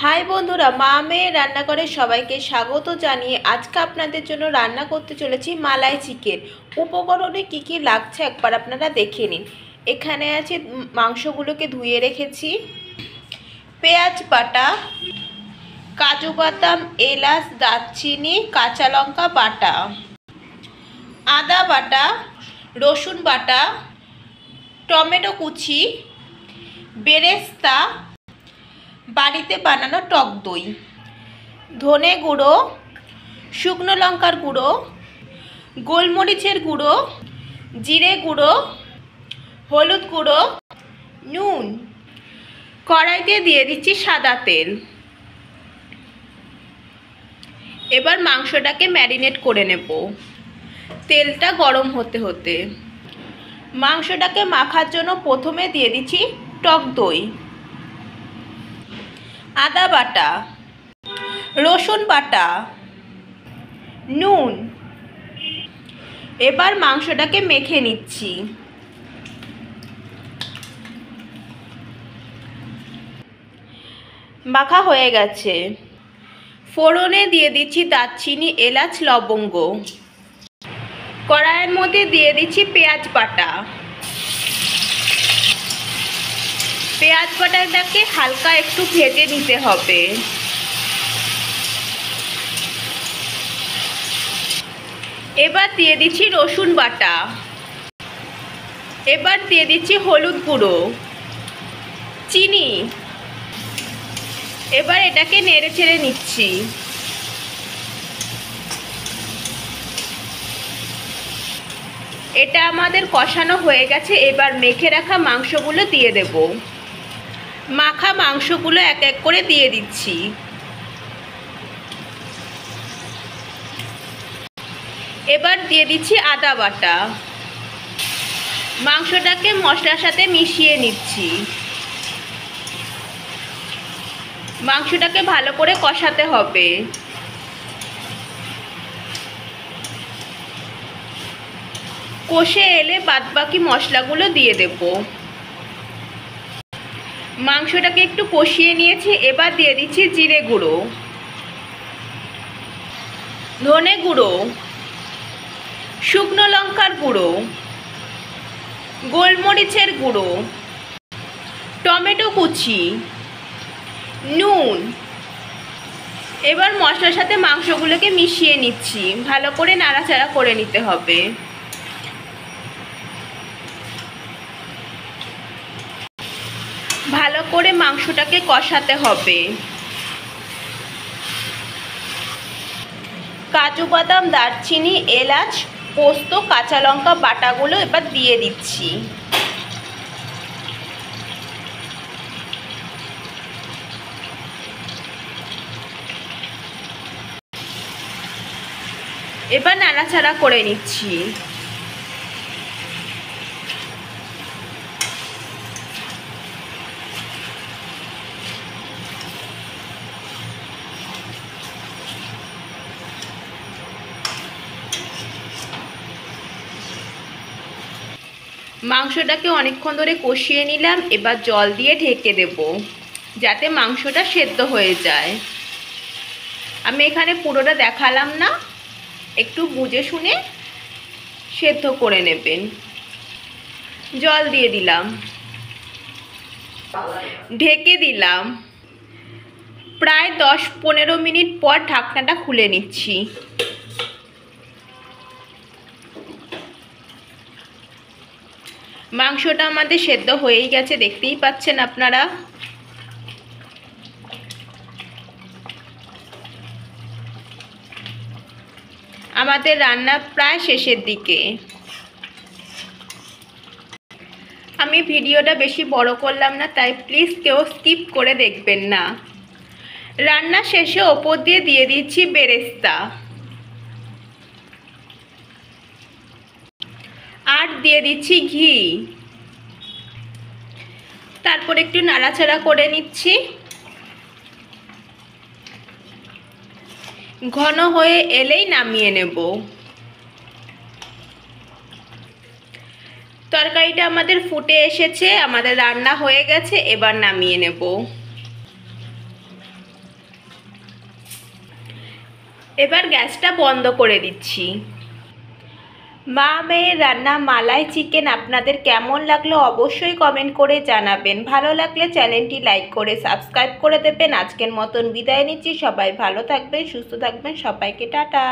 High বন্ধুরা, মা মেয়ে রান্নাঘরে সবাইকে স্বাগত জানিয়ে আজকে আপনাদের জন্য রান্না করতে চলেছি মালাই চিকেন। উপকরণে কি কি লাগছে একবার আপনারা দেখে নিন। এখানে আছে মাংসগুলোকে ধুয়ে রেখেছি, পেঁয়াজ বাটা, কাজু বাদাম, এলাচ, দারচিনি, কাঁচা লঙ্কা বাটা, আদা বাটা, রসুন বাটা, টমেটো কুচি, বেরেস্তা, বাড়িতে বানানো টক দই, ধনে গুঁড়ো, শুকনো লঙ্কার গুঁড়ো, গোলমরিচের গুঁড়ো, জিরে গুঁড়ো, হলুদ গুঁড়ো, নুন। কড়াইতে দিয়ে দিচ্ছি সাদা তেল। এবার মাংসটাকে ম্যারিনেট করে নেব। তেলটা গরম হতে হতে মাংসটাকে মাখার জন্য প্রথমে দিয়ে দিচ্ছি টক দই, আদা বাটা, রসুন বাটা, নুন। এবার মাংসটাকে মেখে নিচ্ছি। মাখা হয়ে গেছে। ফোড়নে দিয়ে দিচ্ছি দারচিনি, এলাচ, লবঙ্গ। কড়াইয়ের মধ্যে দিয়ে দিচ্ছি পেঁয়াজ বাটা। পেঁয়াজ বাটাটাকে হালকা একটু ভেজে নিতে হবে। এবার দিয়ে দিচ্ছি রসুন বাটা। এবার দিয়ে দিচ্ছি হলুদ গুঁড়ো, চিনি। এবার এটাকে নেড়ে চেড়ে নিচ্ছি। এটা আমাদের কষানো হয়ে গেছে। এবার মেখে রাখা মাংসগুলো দিয়ে দেব। মাখা মাংসগুলো এক এক করে দিয়ে দিচ্ছি। এবার দিয়ে দিচ্ছি আদা বাটা। মাংসটাকে মশলার সাথে মিশিয়ে নিচ্ছি। মাংসটাকে ভালো করে কষাতে হবে। কষে এলে বাদবাকি মশলাগুলো দিয়ে দেব। মাংসটাকে একটু কষিয়ে নিয়েছি। এবার দিয়ে দিচ্ছি জিরে গুঁড়ো, ধনে গুঁড়ো, শুকনো লঙ্কার গুঁড়ো, গোলমরিচের গুঁড়ো, টমেটো কুচি, নুন। এবার মশলার সাথে মাংসগুলোকে মিশিয়ে নিচ্ছি। ভালো করে নাড়াচাড়া করে নিতে হবে। ভালো করে মাংসটাকে কষাতে হবে। কাজু বাদাম, দারচিনি, এলাচ, পোস্ত, কাঁচা লঙ্কা বাটাগুলো এবার দিয়ে দিচ্ছি। এবার নাড়াচাড়া করে নিচ্ছি। মাংসটাকে অনেকক্ষণ ধরে কষিয়ে নিলাম। এবার জল দিয়ে ঢেকে দেব যাতে মাংসটা সেদ্ধ হয়ে যায়। আমি এখানে পুরোটা দেখালাম না, একটু বুঝে শুনে সেদ্ধ করে নেবেন। জল দিয়ে দিলাম, ঢেকে দিলাম। প্রায় 10-15 মিনিট পর ঢাকনাটা খুলে নিচ্ছি। মাংসটা আমাদের সেদ্ধ হয়েই গেছে, দেখতেই পাচ্ছেন আপনারা। আমাদের রান্না প্রায় শেষের দিকে। আমি ভিডিওটা বেশি বড় করলাম না, তাই প্লিজ কেউ স্কিপ করে দেখবেন না। রান্না শেষে ওপর দিয়ে দিয়ে দিচ্ছি বেরেস্তা আর দিয়ে দিচ্ছি ঘি। তারপর একটু নাড়াচাড়া করে নিচ্ছি। ঘন হয়ে এলেই নামিয়ে নেব। তরকারিটা আমাদের ফুটে এসেছে, আমাদের রান্না হয়ে গেছে। এবার নামিয়ে নেব। এবার গ্যাসটা বন্ধ করে দিচ্ছি। মা মেয়ের রান্না মালাই চিকেন আপনাদের কেমন লাগলো অবশ্যই কমেন্ট করে জানাবেন। ভালো লাগলে চ্যানেলটি লাইক করে সাবস্ক্রাইব করে দেবেন। আজকের মতন বিদায় নিচ্ছি। সবাই ভালো থাকবেন, সুস্থ থাকবেন। সবাইকে টাটা।